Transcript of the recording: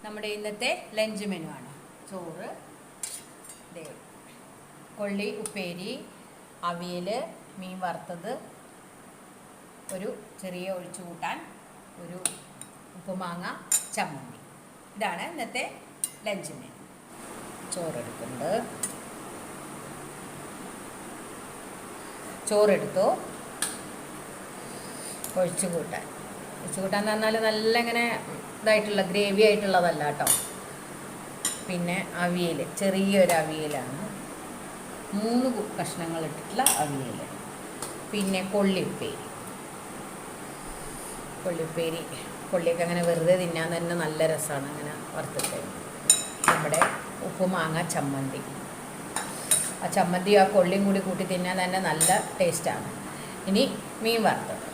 നമ്മുടെ ഇന്നത്തെ lunch menu ആണ്. ചോറ്, കൊള്ളി ഉപ്പേരി, അവിയൽ, മീൻ വറുത്തത്, ഒരു ചെറിയ ഒഴിച്ചു കൂട്ടാൻ, ഒരു ഉപ്പുമാങ്ങ, ചമ്മന്തി. ഇതാണ് ഇന്നത്തെ ലഞ്ച് മെനു. ചോറെടുക്കുന്നുണ്ട്. ചോറെടുത്തു. ഒഴിച്ചു കൂട്ടാൻ എന്ന് പറഞ്ഞാൽ നല്ല ഇങ്ങനെ ഇതായിട്ടുള്ള ഗ്രേവി ആയിട്ടുള്ളതല്ല കേട്ടോ. പിന്നെ അവിയൽ, ചെറിയൊരു അവിയലാണ്, 3 കഷ്ണങ്ങൾ ഇട്ടിട്ടുള്ള അവിയൽ. പിന്നെ കൊള്ളിപ്പേരി, കൊള്ളിയൊക്കെ അങ്ങനെ വെറുതെ തിന്നാൻ തന്നെ നല്ല രസമാണ്, അങ്ങനെ വറുത്തിട്ട്. നമ്മുടെ ഉപ്പുമാങ്ങ ചമ്മന്തി, ആ ചമ്മന്തി ആ കൊള്ളിയും കൂടി കൂട്ടി തിന്നാൻ തന്നെ നല്ല ടേസ്റ്റാണ്. ഇനി മീൻ വറുത്തത്.